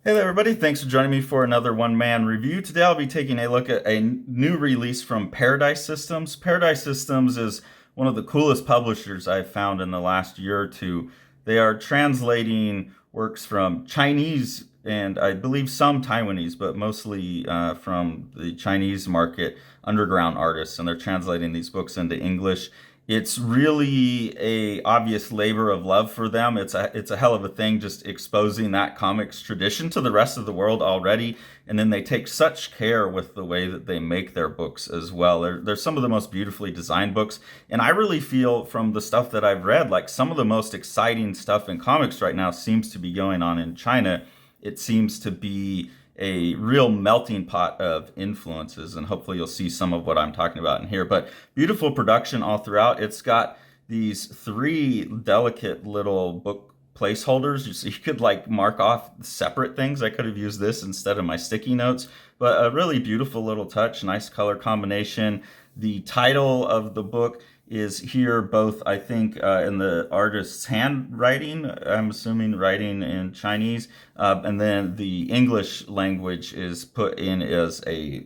Hey there, everybody. Thanks for joining me for another one-man review. Today I'll be taking a look at a new release from Paradise Systems. Paradise Systems is one of the coolest publishers I've found in the last year or two. They are translating works from Chinese and I believe some Taiwanese, but mostly from the Chinese market, underground artists, and they're translating these books into English. It's really a obvious labor of love for them. It's a hell of a thing just exposing that comics tradition to the rest of the world already, and then they take such care with the way that they make their books as well. They're some of the most beautifully designed books, and I really feel from the stuff that I've read, like some of the most exciting stuff in comics right now seems to be going on in China. It seems to be a real melting pot of influences, and hopefully you'll see some of what I'm talking about in here. But beautiful production all throughout. It's got these three delicate little book placeholders, so you could like mark off separate things. I could have used this instead of my sticky notes, but a really beautiful little touch, nice color combination. The title of the book is here both, I think, in the artist's handwriting, I'm assuming writing in Chinese, and then the English language is put in as a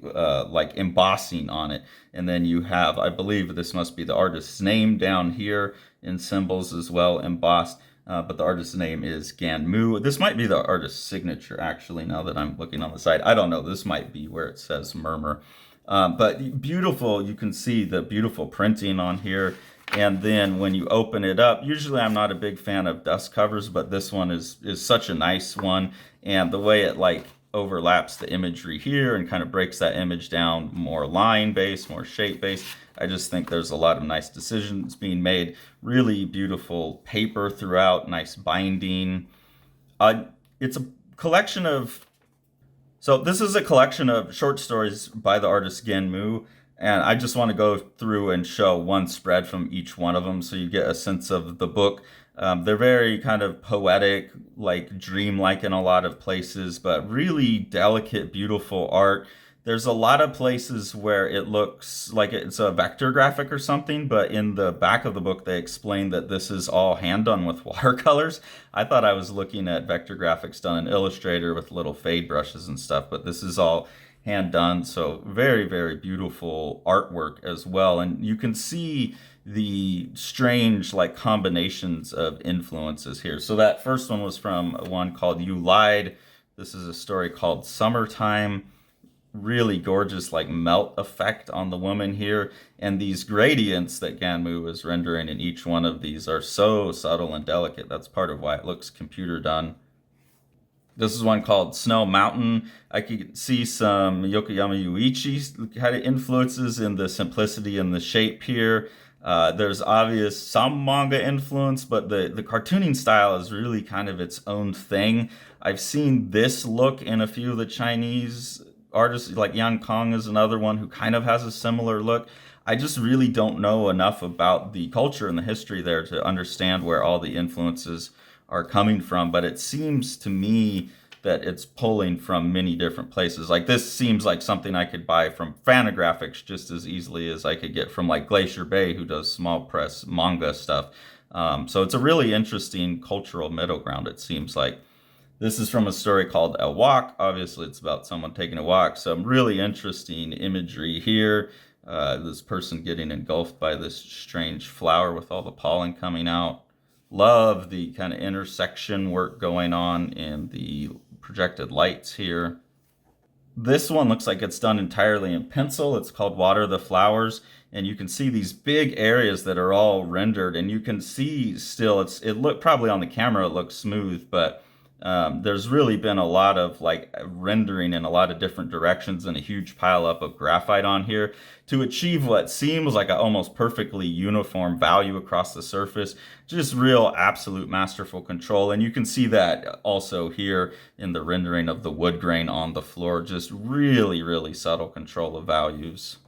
like embossing on it. And then you have, I believe this must be the artist's name down here in symbols as well, embossed. But the artist's name is Ganmu. This might be the artist's signature, actually, now that I'm looking on the side. I don't know. This might be where it says Murmur. But beautiful, you can see the beautiful printing on here. And then when you open it up, usually I'm not a big fan of dust covers, but this one is such a nice one. And the way it like overlaps the imagery here and kind of breaks that image down more line based, more shape based. I just think there's a lot of nice decisions being made. Really beautiful paper throughout, nice binding. It's a collection of So this is a collection of short stories by the artist Ganmu, and I just want to go through and show one spread from each one of them so you get a sense of the book. They're very kind of poetic, like dreamlike in a lot of places, but really delicate, beautiful art. There's a lot of places where it looks like it's a vector graphic or something, but in the back of the book, they explain that this is all hand done with watercolors. I thought I was looking at vector graphics done in Illustrator with little fade brushes and stuff, but this is all hand done. So very, very beautiful artwork as well. And you can see the strange like combinations of influences here. So that first one was from one called You Lied. This is a story called Summertime. Really gorgeous like melt effect on the woman here, and these gradients that Ganmu is rendering in each one of these are so subtle and delicate. That's part of why it looks computer done. This is one called Snow Mountain. I could see some Yokoyama Yuichi kind of influences in the simplicity and the shape here. There's obvious some manga influence, but the cartooning style is really kind of its own thing. I've seen this look in a few of the Chinese artists, like Yan Kong is another one who kind of has a similar look. I just really don't know enough about the culture and the history there to understand where all the influences are coming from, but it seems to me that it's pulling from many different places. Like this seems like something I could buy from Fantagraphics just as easily as I could get from like Glacier Bay, who does small press manga stuff. So it's a really interesting cultural middle ground, it seems like. This is from a story called A Walk. Obviously, it's about someone taking a walk. Some really interesting imagery here. This person getting engulfed by this strange flower with all the pollen coming out. Love the kind of intersection work going on in the projected lights here. This one looks like it's done entirely in pencil. It's called Water the Flowers. And you can see these big areas that are all rendered. And you can see still, it look probably on the camera, it looks smooth, but there's really been a lot of like rendering in a lot of different directions and a huge pile up of graphite on here to achieve what seems like an almost perfectly uniform value across the surface. Just real absolute masterful control. And you can see that also here in the rendering of the wood grain on the floor. Just really, really subtle control of values.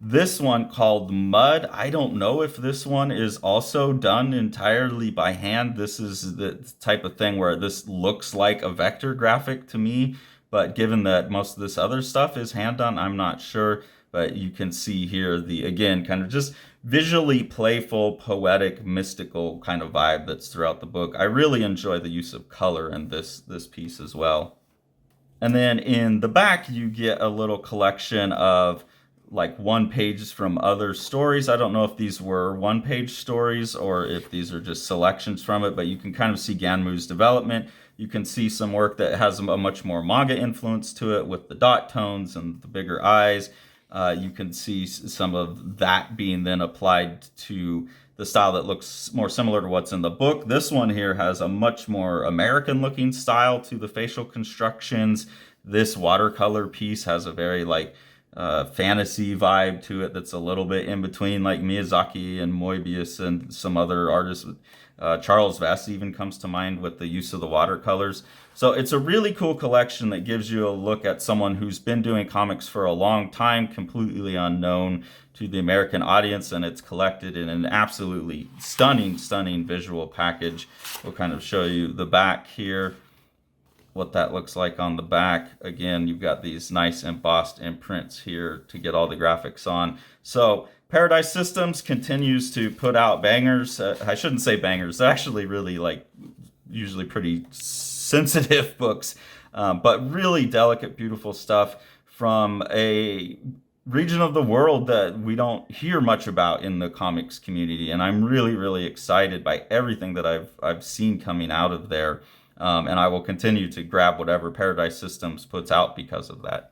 This one called Mud, I don't know if this one is also done entirely by hand. This is the type of thing where this looks like a vector graphic to me, but given that most of this other stuff is hand done, I'm not sure. But you can see here the, again, kind of just visually playful, poetic, mystical kind of vibe that's throughout the book. I really enjoy the use of color in this piece as well. And then in the back, you get a little collection of like one pages from other stories. I don't know if these were one page stories or if these are just selections from it, but you can kind of see Ganmu's development. You can see some work that has a much more manga influence to it with the dot tones and the bigger eyes. You can see some of that being then applied to the style that looks more similar to what's in the book. This one here has a much more American looking style to the facial constructions. This watercolor piece has a very like fantasy vibe to it that's a little bit in between like Miyazaki and Moebius and some other artists. Charles Vess even comes to mind with the use of the watercolors. So it's a really cool collection that gives you a look at someone who's been doing comics for a long time, completely unknown to the American audience, and it's collected in an absolutely stunning, stunning visual package. We'll kind of show you the back here, what that looks like on the back. Again, you've got these nice embossed imprints here to get all the graphics on. So Paradise Systems continues to put out bangers. I shouldn't say bangers. They're actually really like usually pretty sensitive books, but really delicate, beautiful stuff from a region of the world that we don't hear much about in the comics community. And I'm really, really excited by everything that I've seen coming out of there. And I will continue to grab whatever Paradise Systems puts out because of that.